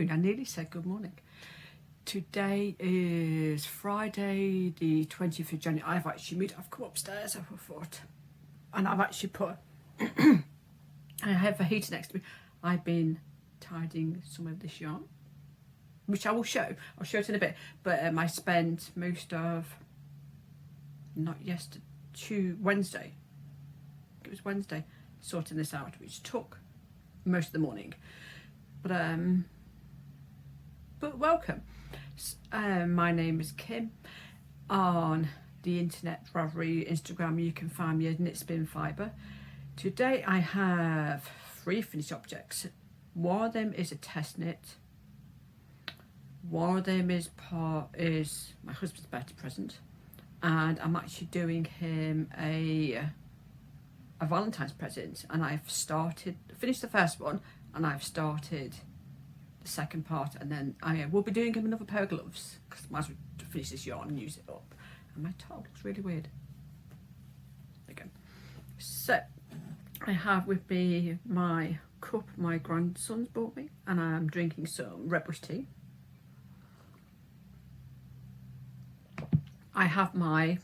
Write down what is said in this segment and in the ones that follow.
morning. I nearly said good morning. Today is Friday the 20th of January. I've come upstairs, I thought, and I've actually put, I have a heater next to me. I've been tidying some of this yarn, which I will show. I'll show it in a bit, but I spent most of, Wednesday. It was Wednesday sorting this out, which took most of the morning. But welcome. My name is Kim. On the internet, Ravelry, Instagram, you can find me as knitspinfibre. Today I have 3 finished objects. One of them is a test knit. One of them is my husband's birthday present, and I'm actually doing him a Valentine's present. And I've finished the first one, and I've started the second part, and then I will be doing him another pair of gloves because I might as well finish this yarn and use it up. And my towel looks really weird. There you go. So I have with me my cup my grandson's bought me, and I'm drinking some red bush tea. I have my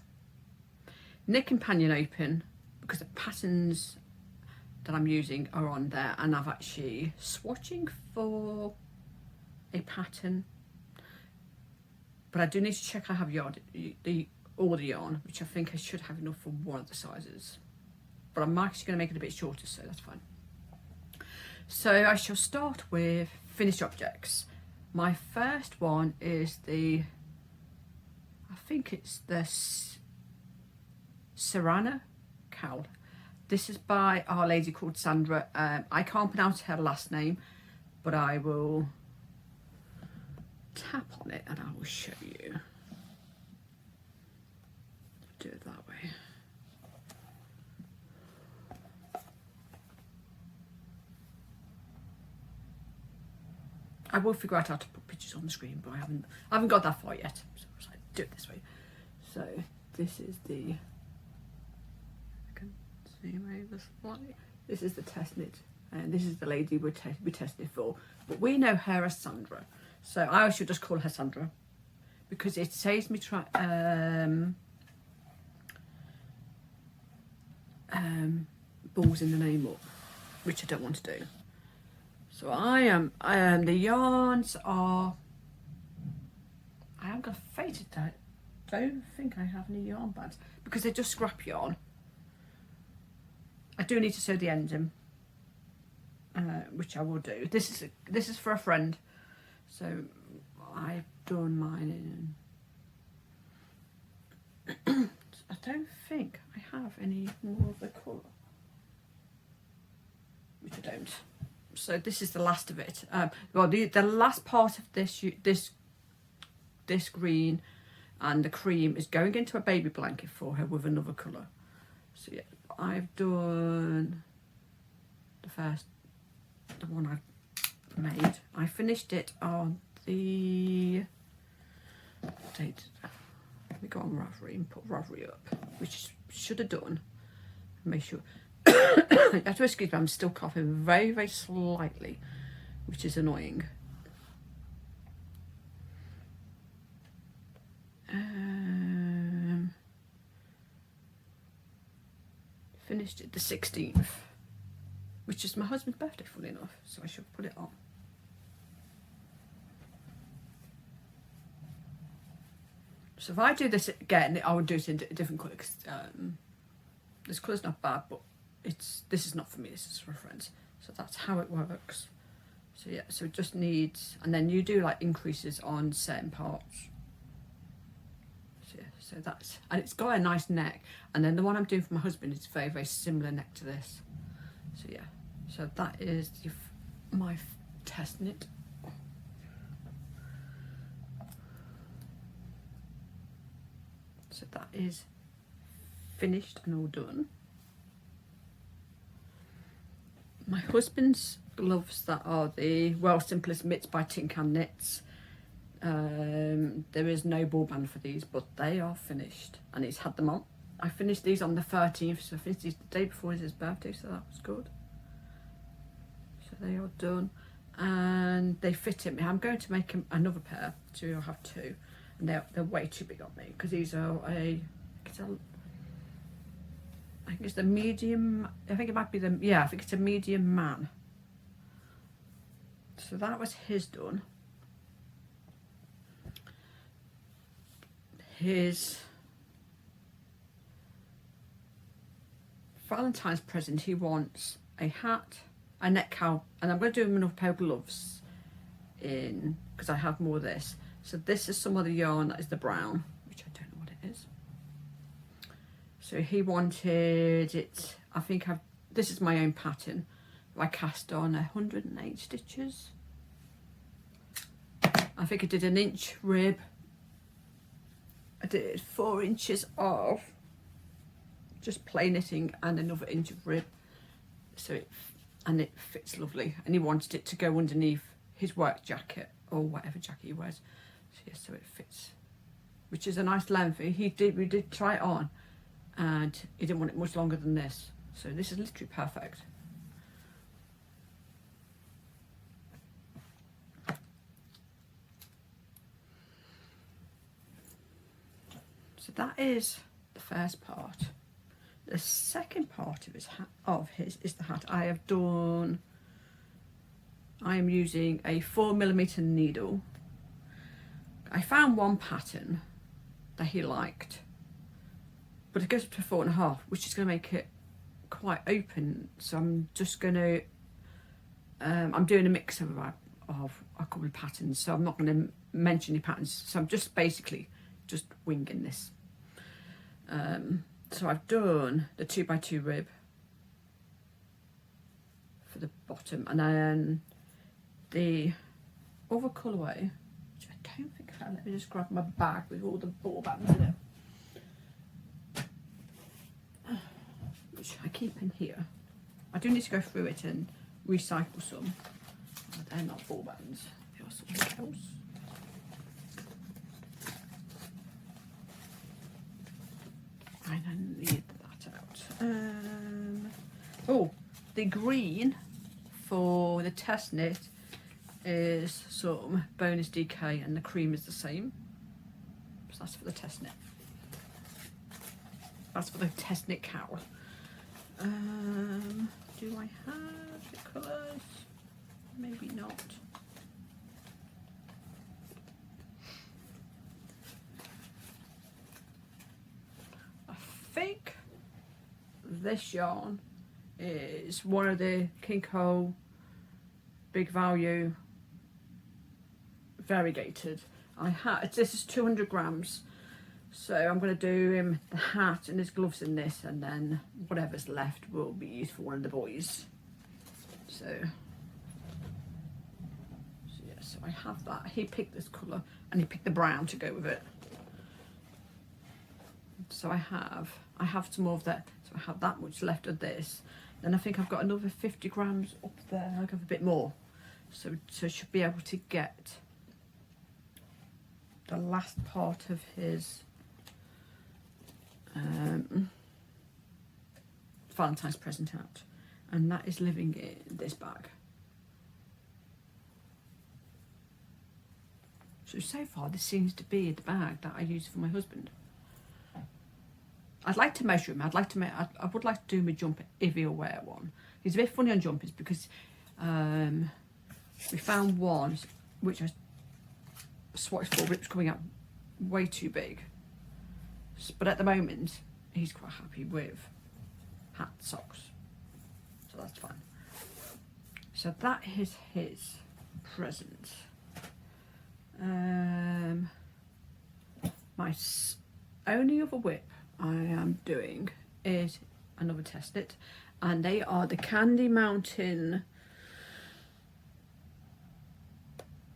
knit companion open because the patterns that I'm using are on there, and I've actually swatching for a pattern, but I do need to check I have all the yarn, which I think I should have enough for one of the sizes, but I'm actually going to make it a bit shorter, so that's fine. So I shall start with finished objects. My first one is I think it's the Serrana cowl. This is by our lady called Sandra. I can't pronounce her last name, but I will tap on it and I will show you. Do it that way. I will figure out how to put pictures on the screen, but I haven't got that far yet. So I was like, do it this way. So this is the. This is the test knit, and this is the lady we tested for, but we know her as Sandra, so I should just call her Sandra because it saves me ballsing the name up, which I don't want to do. So the yarns are, I haven't got a faded that. Don't think I have any yarn bands because they're just scrap yarn. I do need to sew the ends in, which I will do. This is for a friend, so I've done mine in. I don't think I have any more of the colour, which I don't. So this is the last of it. Well, the last part of this green and the cream is going into a baby blanket for her with another colour. So yeah. I've done the one I made. I finished it on the date. We go on Ravelry and put Ravelry up, which should have done. Make sure. You have to excuse me, I'm still coughing very, very slightly, which is annoying. Finished it the 16th, which is my husband's birthday, funnily enough, so I should put it on. So if I do this again, I would do it in a different colour because this colour's not bad, but this is not for me, this is for friends. So that's how it works. So yeah, so it just needs, and then you do like increases on certain parts. So that's, and it's got a nice neck, and then the one I'm doing for my husband is very, very similar neck to this. So yeah, so that is my test knit. So that is finished and all done. My husband's gloves that are the Simplest Mitts by Tin Can Knits. There is no ball band for these, but they are finished and he's had them on. I finished these on the 13th, so I finished these the day before his birthday, so that was good. So they are done. and they fit me. I'm going to make him another pair, so you'll have two, and they're way too big on me because these are I think it's the medium. I think it might be the I think it's a medium man. So that was his done. His Valentine's present, he wants a hat, a neck cowl, and I'm going to do him another pair of gloves in because I have more of this. So this is some of the yarn that is the brown, which I don't know what it is. So he wanted it, I think this is my own pattern. I cast on 108 stitches. I think I did an inch rib. I did 4 inches of just plain knitting and another inch of rib. So it fits lovely. And he wanted it to go underneath his work jacket or whatever jacket he wears. So yeah, so it fits, which is a nice length. We did try it on, and he didn't want it much longer than this. So this is literally perfect. So that is the first part. The second part of his is the hat. I am using a 4mm needle. I found one pattern that he liked, but it goes up to 4.5, which is going to make it quite open. So I'm just going to, I'm doing a mix of a couple of patterns. So I'm not going to mention any patterns. So I'm just basically just winging this. So I've done the 2x2 rib for the bottom, and then the other colourway, which I don't think I, let me just grab my bag with all the ball bands in it, which I keep in here. I do need to go through it and recycle some. They're not ball bands, they are something else. I don't need that out. Oh, the green for the test knit is some bonus DK, and the cream is the same. So that's for the test knit. That's for the test knit cowl. Do I have the colours? Maybe not. I think this yarn is one of the Kinko Big Value variegated. This is 200 grams, so I'm going to do him the hat and his gloves in this, and then whatever's left will be used for one of the boys. So yeah, so I have that. He picked this colour and he picked the brown to go with it. So I have some more of that. So I have that much left of this. Then I think I've got another 50 grams up there. I'll have a bit more. So I should be able to get the last part of his Valentine's present out, and that is living in this bag. So far this seems to be the bag that I use for my husband. I'd like to measure him. I would like to do him a jumper if he'll wear one. He's a bit funny on jumpers because we found one which I swatched for, but it was coming out way too big. But at the moment, he's quite happy with hat socks, so that's fine. So that is his present. My only other whip I am doing is another test knit, and they are the Candy Mountain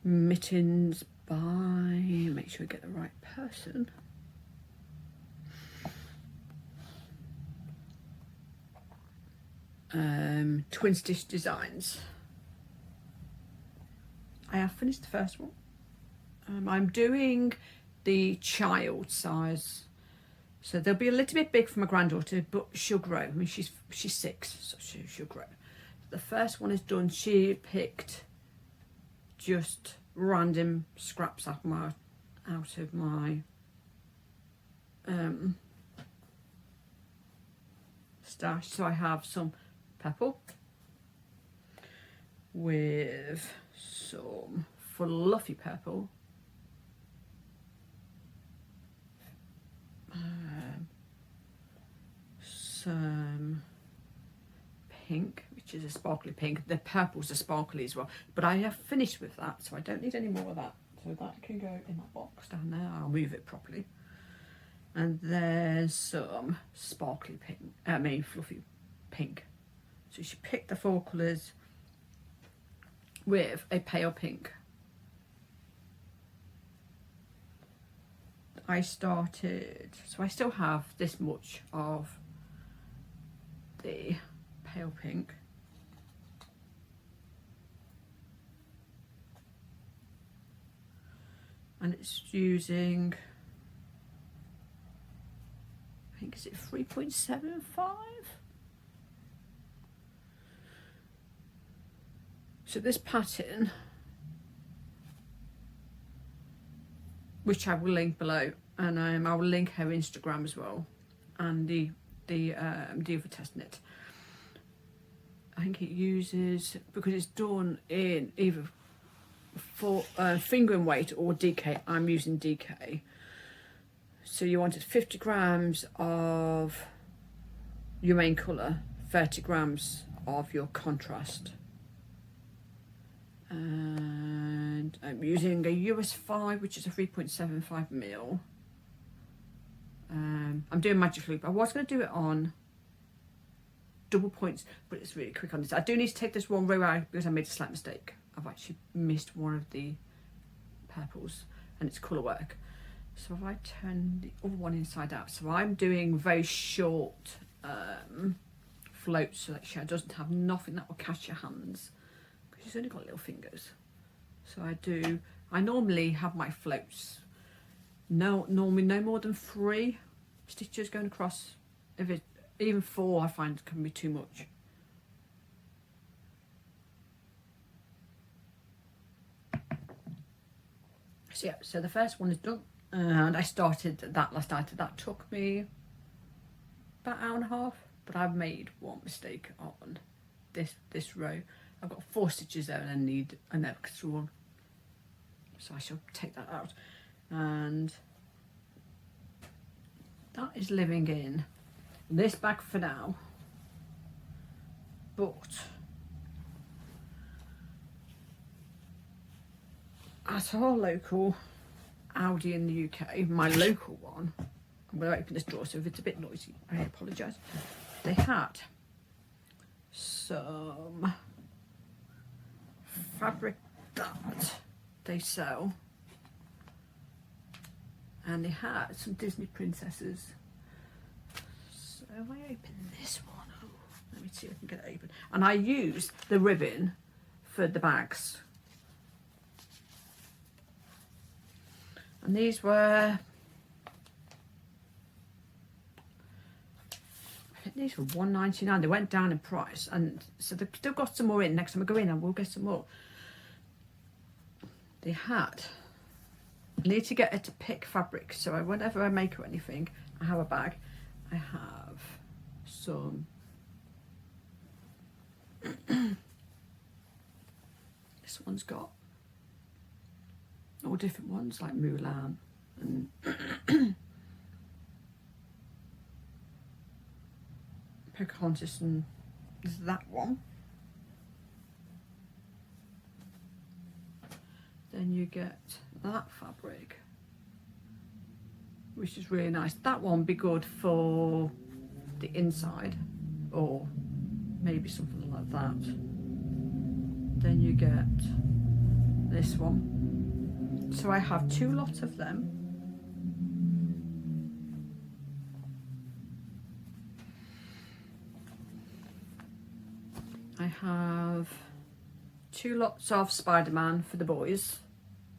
mittens by, make sure we get the right person. Twin Stitch Designs. I have finished the first one. I'm doing the child size, so they'll be a little bit big for my granddaughter, but she'll grow. I mean, she's 6, so she'll grow. The first one is done. She picked just random scraps out of my stash. So I have some purple with some fluffy purple, some pink, which is a sparkly pink. The purples are sparkly as well, but I have finished with that, so I don't need any more of that. So that can go in that box down there. I'll move it properly. And there's some sparkly pink, fluffy pink. So you should pick the 4 colours with a pale pink. I started, so I still have this much of the pale pink. And it's using, I think, is it 3.75? So this pattern, which I will link below, and I will link her Instagram as well, and the other test knit. I think it uses, because it's done in either for fingering weight or DK. I'm using DK. So you wanted 50 grams of your main colour, 30 grams of your contrast. And I'm using a US 5, which is a 3.75 mil. I'm doing magic loop. I was going to do it on double points, but it's really quick on this. I do need to take this one row out because I made a slight mistake. I've actually missed one of the purples, and it's colour work. So if I turn the other one inside out, so I'm doing very short floats so that she doesn't have nothing that will catch your hands, because she's only got little fingers. So I normally have my floats normally no more than 3 stitches going across. If it even 4, I find can be too much. So yeah, so the first one is done, and I started that last night. That took me about an hour and a half, but I've made one mistake on this row. I've got 4 stitches there and I need an extra one, so I shall take that out. And that is living in this bag for now, but at our local Aldi in the UK, my local one, I'm going to open this drawer, so if it's a bit noisy, I apologise. They had some fabric that they sell, and they had some Disney princesses. So if I open this one, let me see if I can get it open. And I use the ribbon for the bags. And these were, I think these were $1.99. They went down in price, and so they've still got some more in. Next time I go in, I will get some more. They had, I need to get her to pick fabric, so whenever I make her anything, I have a bag. I have some this one's got all different ones like Mulan and Pocahontas, and there's that one. Then you get that fabric, which is really nice. That one be good for the inside, or maybe something like that. Then you get this one. So I have 2 lots of them. I have 2 lots of Spider-Man for the boys,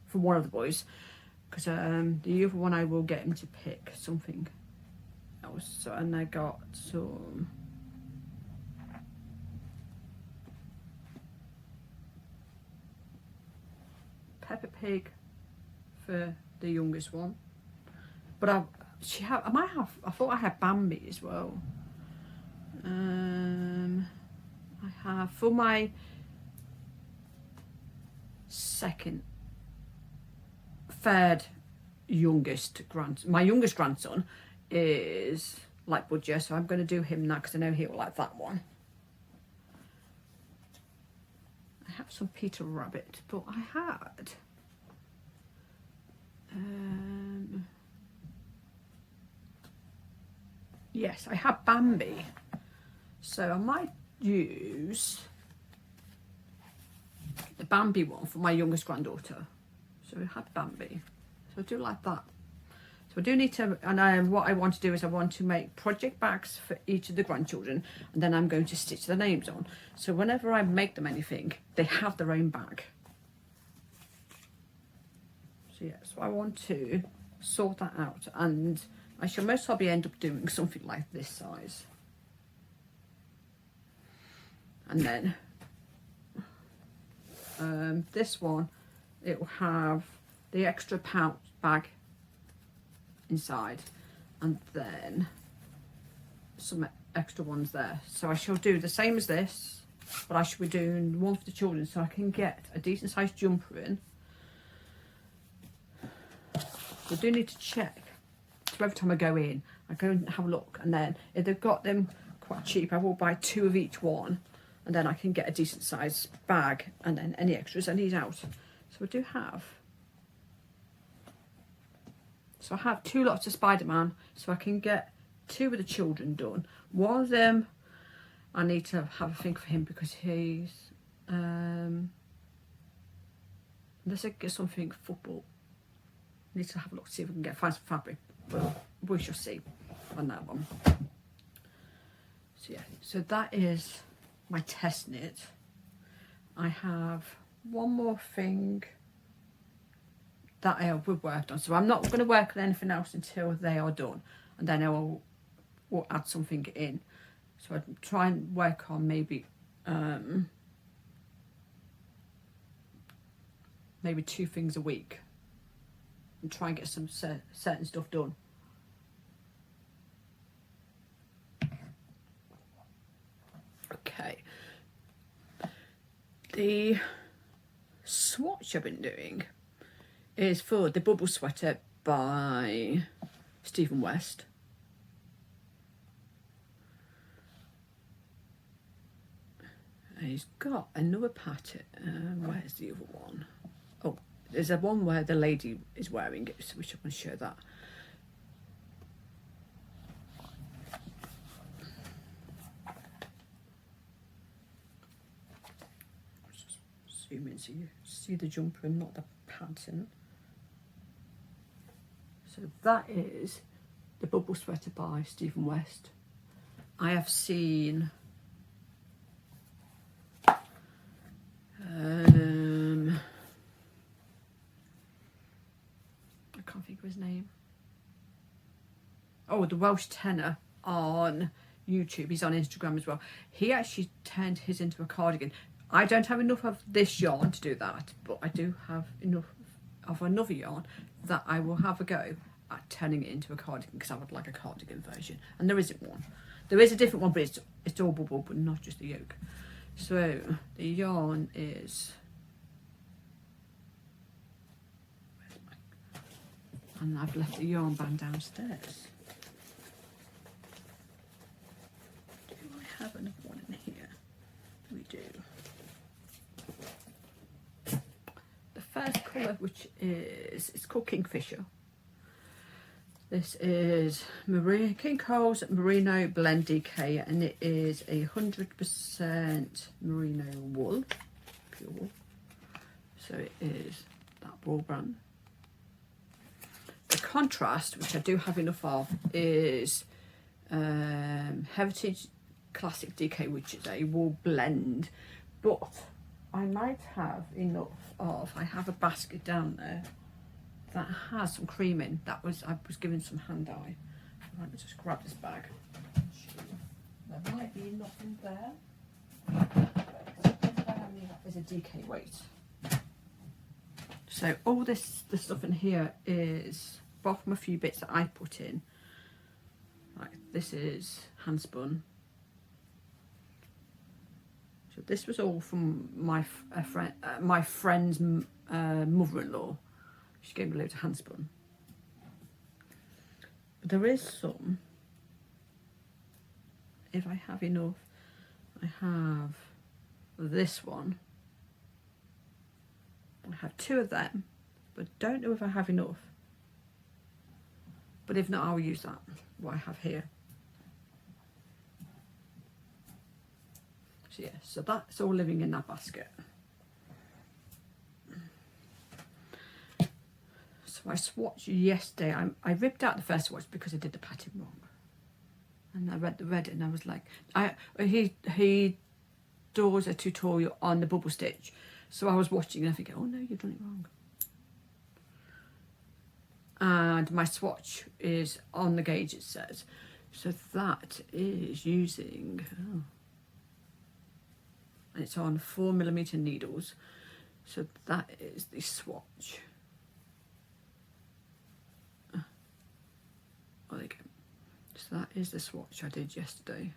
for one of the boys, because the other one I will get him to pick something else. So, and I got some pig for the youngest one. But I thought I had Bambi as well. I have for my third youngest grandson. My youngest grandson is like Budger, so I'm going to do him now because I know he'll like that one. I have some Peter Rabbit, but I had yes, I have Bambi, so I might use the Bambi one for my youngest granddaughter. So I had Bambi, so I do like that. So I do need to, and what I want to do is I want to make project bags for each of the grandchildren, and then I'm going to stitch their names on. So whenever I make them anything, they have their own bag. So yeah, so I want to sort that out, and I shall most probably end up doing something like this size. And then this one, it will have the extra pouch bag inside, and then some extra ones there. So I shall do the same as this, but I shall be doing one for the children so I can get a decent sized jumper in. So I do need to check. So every time I go in, I go and have a look, and then if they've got them quite cheap, I will buy 2 of each one, and then I can get a decent sized bag, and then any extras I need out. So I do have. So I have 2 lots of Spider-Man, so I can get 2 of the children done. One of them, I need to have a think for him because he's, unless I get something football, I need to have a look to see if we can find some fabric. But we shall see on that one. So yeah, so that is my test knit. I have one more thing that I have worked on, so I'm not going to work on anything else until they are done, and then I will add something in. So I try and work on maybe 2 things a week, and try and get some certain stuff done. Okay, the swatch I've been doing is for the Bubble Sweater by Stephen West. And he's got another pattern. Where's the other one? Oh, there's a one where the lady is wearing it, so we should want to show that. Just zoom in so you see the jumper and not the pattern. So that is the Bubble Sweater by Stephen West. I have seen I can't think of his name. Oh, the Welsh tenor on YouTube. He's on Instagram as well. He actually turned his into a cardigan. I don't have enough of this yarn to do that, but I do have enough of another yarn that I will have a go at turning it into a cardigan, because I would like a cardigan version, and there isn't one. There is a different one, but it's all bubble, but not just the yoke. So the yarn is, and I've left the yarn band downstairs. Do I have another one in here? We do. The first colour, which is, it's called Kingfisher. This is King Cole's Merino Blend DK, and it is 100% merino wool, pure wool. So it is that wool brand. The contrast, which I do have enough of, is Heritage Classic DK, which is a wool blend, but I might have enough of, I have a basket down there that has some cream in. I was given some hand dye. Let me just grab this bag. There might be enough in there. There's a DK weight. So all this, the stuff in here is apart from a few bits that I put in. Like this is hand spun. So this was all from my friend's mother-in-law. She gave me loads of hand spun. But there is some, if I have enough. I have this one. I have 2 of them, but don't know if I have enough. But if not, I'll use that, what I have here. So yeah, so that's all living in that basket. So I swatched yesterday. I ripped out the first swatch because I did the pattern wrong. And I read it and I was like, he does a tutorial on the bubble stitch. So I was watching and I think, oh no, you've done it wrong. And my swatch is on the gauge, it says. So that is using, and it's on 4mm needles. So that is the swatch. Oh, there you go. So that is the swatch I did yesterday.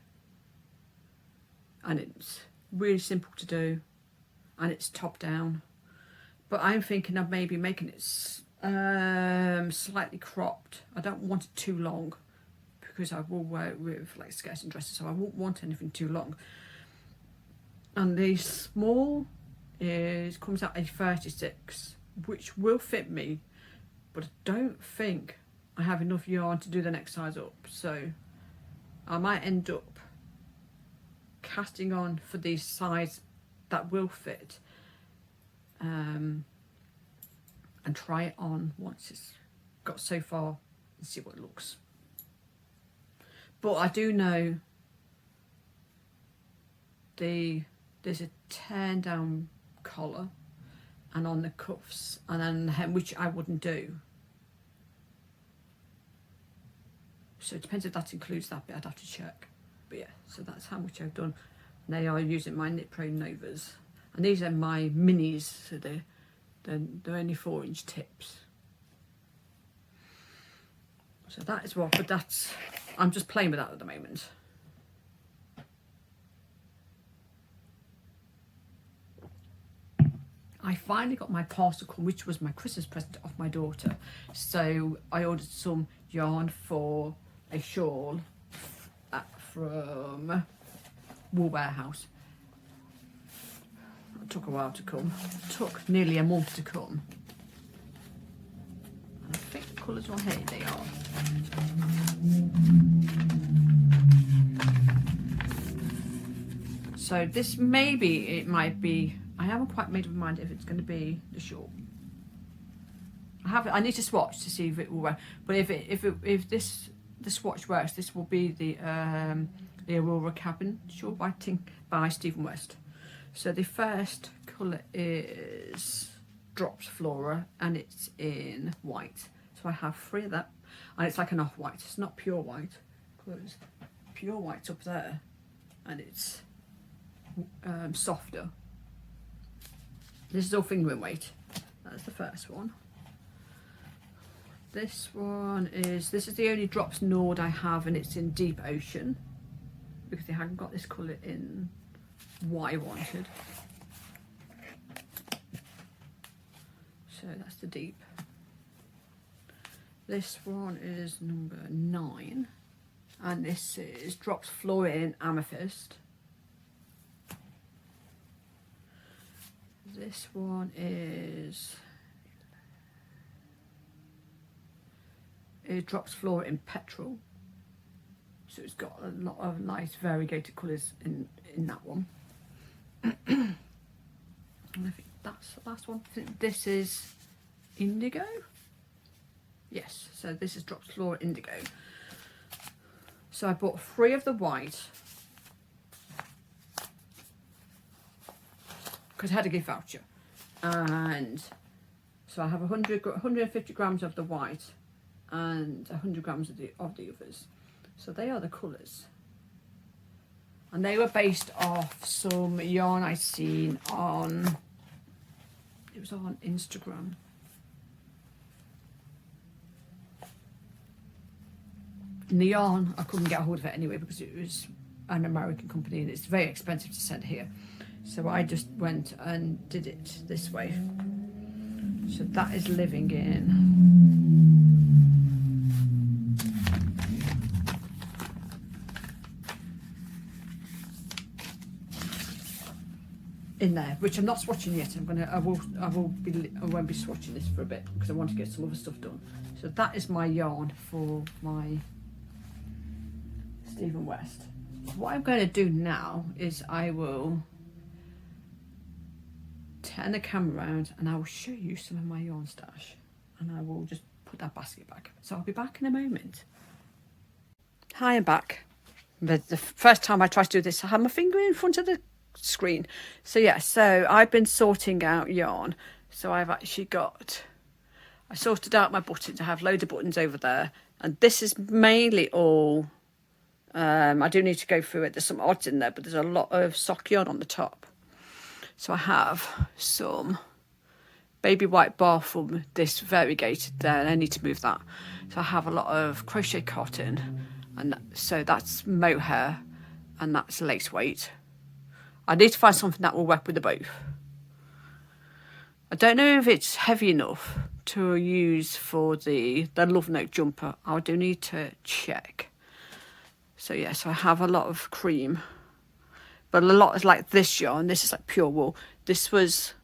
And it's really simple to do. And it's top down. But I'm thinking of maybe making it slightly cropped. I don't want it too long because I will wear it with like skirts and dresses, so I won't want anything too long. And the small comes out a 36, which will fit me, but I don't think I have enough yarn to do the next size up, so I might end up casting on for the size that will fit, and try it on once it's got so far and see what it looks. But I do know there's a turn down collar and on the cuffs and on the hem, which I wouldn't do. So it depends if that includes that bit, I'd have to check. But yeah, so that's how much I've done. And they are using my Knit Pro Novas. And these are my minis, so they're only 4-inch tips. So that is what, but that's, I'm just playing with that at the moment. I finally got my parcel come, which was my Christmas present off my daughter. So I ordered some yarn for a shawl from Wool Warehouse. It took a while to come. It took nearly a month to come. And I think the colours on here, they are. So this maybe, it might be, I haven't quite made up my mind if it's going to be the shawl. I need to swatch to see if it will work. But if the swatch works, this will be the Aurora Cabin shawl by Stephen West. So the first colour is Drops Flora and it's in white. So I have 3 of that, and it's like an off-white. It's not pure white, because pure white's up there and it's softer. This is all fingering weight. That's the first one. This is the only Drops Nord I have, and it's in Deep Ocean because they hadn't got this colour in what I wanted. So that's the deep. This one is number 9, and this is Drops Flora in Amethyst. This one is Drops Flora in Petrol. So it's got a lot of nice variegated colours in that one. And I think that's the last one. I think this is Indigo. Yes, so this is Drops Flora Indigo. So I bought 3 of the white because I had a gift voucher, and so I have 150 grams of the white and 100 grams of the others. So they are the colours, and they were based off some yarn I seen on, it was on Instagram. And the yarn, I couldn't get a hold of it anyway because it was an American company and it's very expensive to send here. So I just went and did it this way. So that is living in there, which I'm not swatching yet. I won't be swatching this for a bit because I want to get some other stuff done. So that is my yarn for my Stephen West. What I'm going to do now is I will turn the camera around and I will show you some of my yarn stash, and I will just put that basket back. So I'll be back in a moment. Hi, I'm back. But the first time I tried to do this, I had my finger in front of the screen. So yeah, so I've been sorting out yarn. So I've actually I sorted out my buttons. I have loads of buttons over there, and this is mainly all I do need to go through it. There's some odds in there, but there's a lot of sock yarn on the top. So I have some baby white bar from this variegated there, and I need to move that. So I have a lot of crochet cotton, and so that's mohair, and that's lace weight. I need to find something that will work with the both. I don't know if it's heavy enough to use for the Love Note jumper. I do need to check. So yeah, so I have a lot of cream. But a lot is like this yarn. This is like pure wool. This was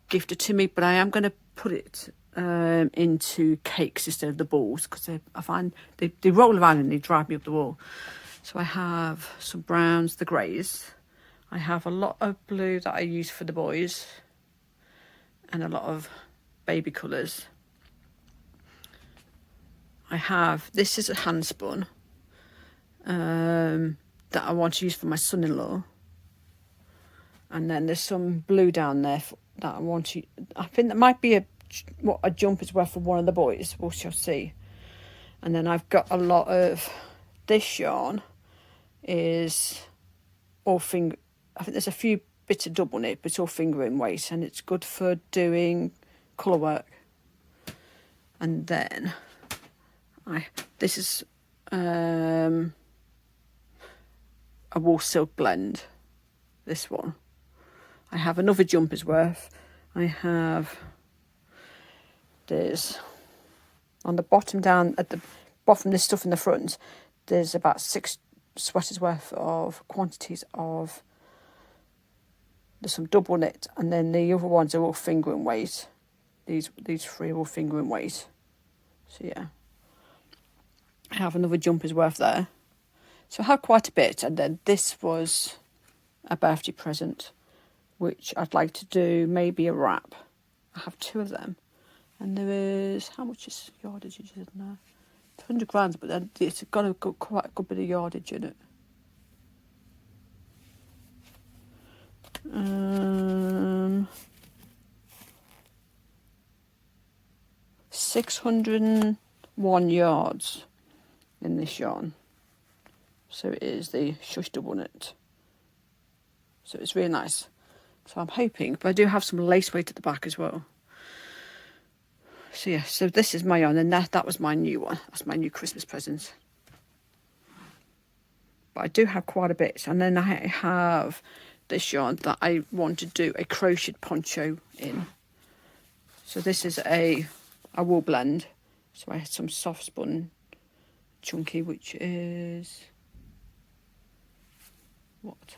gifted to me, but I am going to put it into cakes instead of the balls because I find they roll around and they drive me up the wall. So I have some browns, the greys. I have a lot of blue that I use for the boys, and a lot of baby colours. This is a hand spun that I want to use for my son-in-law. And then there's some blue down there that I want to... I think that might be a jumper's worth for one of the boys. We shall see. And then I've got a lot of... This yarn is all finger... I think there's a few bits of double knit, but it's all fingering weight. And it's good for doing colour work. And then... This is a wool silk blend. This one. I have another jumper's worth. There's on the bottom down at the bottom, this stuff in the front, there's about 6 sweaters worth of quantities of, there's some double knit, and then the other ones are all fingering weight. These 3 are all fingering weight. So yeah, I have another jumper's worth there. So I have quite a bit, and then this was a birthday present, which I'd like to do maybe a wrap. I have 2 of them, and there is, how much is yardage in there? 200 grams, but then it's got quite a good bit of yardage in it. 601 yards in this yarn. So it is the shush double knit. So it's really nice. So I'm hoping, but I do have some lace weight at the back as well. So yeah, so this is my yarn, and that was my new one. That's my new Christmas present. But I do have quite a bit, and then I have this yarn that I want to do a crocheted poncho in. So this is a wool blend. So I had some soft spun chunky, which is what?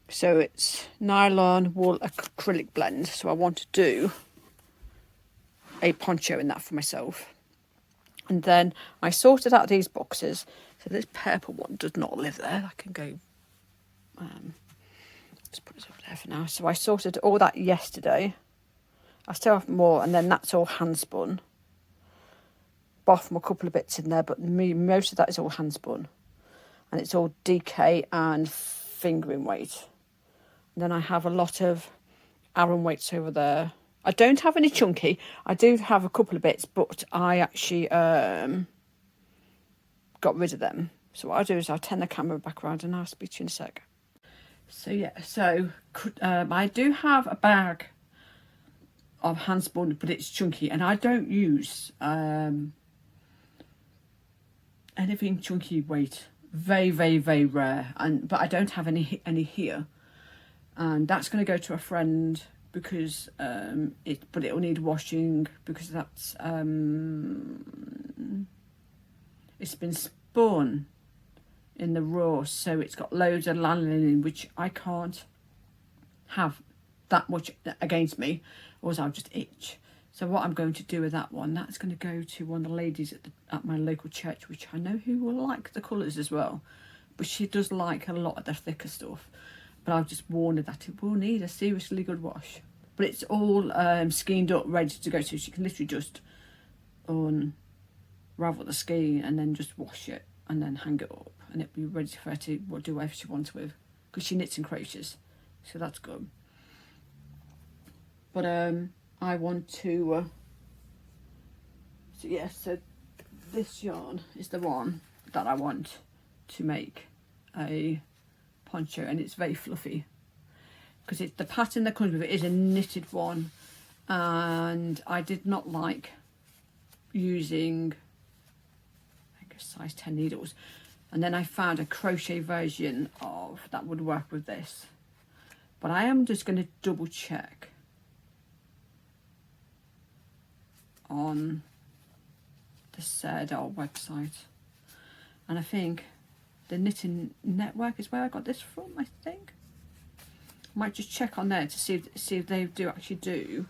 So it's nylon wool acrylic blend. So I want to do a poncho in that for myself. And then I sorted out these boxes. So this purple one does not live there. I can go, let's put it up there for now. So I sorted all that yesterday. I still have more, and then that's all hand spun. Bar from a couple of bits in there, but most of that is all hand spun. And it's all DK and fingering weight. And then I have a lot of Aran weights over there. I don't have any chunky. I do have a couple of bits, but I actually got rid of them. So what I'll do is I'll turn the camera back around and I'll speak to you in a sec. So yeah, so I do have a bag of hand spun, but it's chunky, and I don't use anything chunky weight. Very, very, very rare. But I don't have any here, and that's going to go to a friend because but it'll need washing because that's it's been spun in the raw, so it's got loads of lanolin, which I can't have that much against me, or else I'll just itch. So what I'm going to do with that one, that's going to go to one of the ladies at my local church, which I know who will like the colours as well, but she does like a lot of the thicker stuff. But I've just warned her that it will need a seriously good wash. But it's all skeined up, ready to go, so she can literally just unravel the skein and then just wash it and then hang it up, and it'll be ready for her to do whatever she wants with, because she knits and crochets, so that's good. But I want to so this yarn is the one that I want to make a poncho, and it's very fluffy because the pattern that comes with it is a knitted one, and I did not like using, I think, size 10 needles, and then I found a crochet version of that would work with this. But I am just going to double check on the Serrana website, and I think the Knitting Network is where I got this from. I think might just check on there to see if they do actually do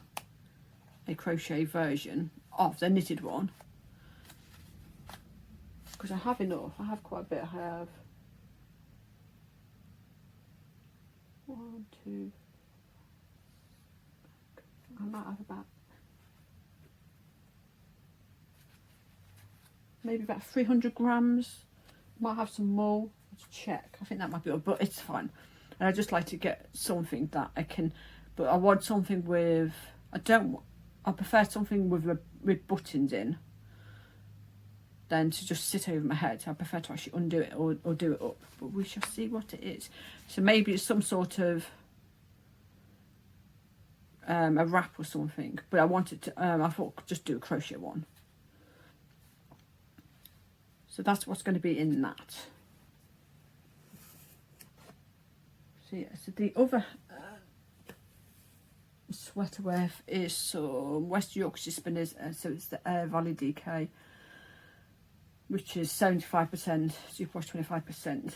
a crochet version of the knitted one, because I have enough. I have quite a bit. I have 1, 2, I might have about maybe about 300 grams. Might have some more. Let's check. I think that might be all, but it's fine. And I just like to get something that I can, but I want something with, I prefer something with buttons in than to just sit over my head. I prefer to actually undo it or do it up, but we shall see what it is. So maybe it's some sort of a wrap or something, but I wanted to, I thought I'd just do a crochet one. So that's what's going to be in that. So yeah, so the other sweater with is some West Yorkshire spinners, so it's the Air Valley DK, which is 75% superwash,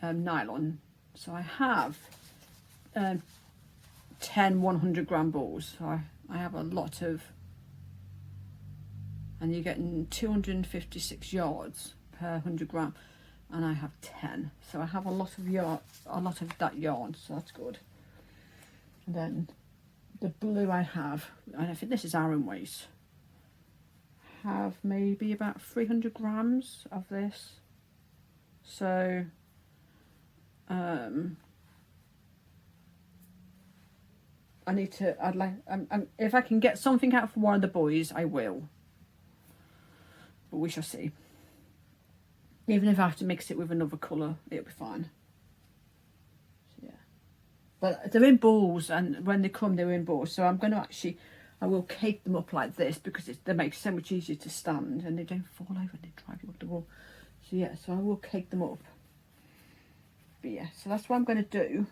25% nylon. So I have 10 100 gram balls. So I have a lot of, and you're getting 256 yards per 100 gram, and I have 10, so I have a lot of yarn, a lot of that yarn, so that's good. And then the blue I have, and I think this is Aran waist, have maybe about 300 grams of this. So I need to, I'd like, if I can get something out for one of the boys, I will, but we shall see. Even if I have to mix it with another colour, it'll be fine. So yeah, but they're in balls, and when they come, they're in balls. So I'm going to actually, I will cake them up like this, because they make it so much easier to stand, and they don't fall over and they drive you up the wall. So yeah, so I will cake them up. But yeah, so that's what I'm going to do.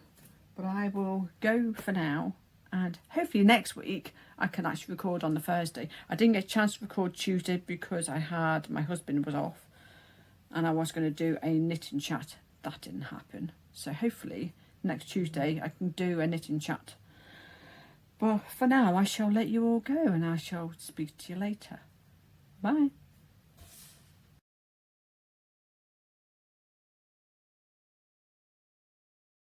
But I will go for now, and hopefully next week I can actually record on the Thursday. I didn't get a chance to record Tuesday because my husband was off, and I was going to do a knitting chat. That didn't happen. So hopefully next Tuesday I can do a knitting chat. But for now I shall let you all go, and I shall speak to you later. Bye.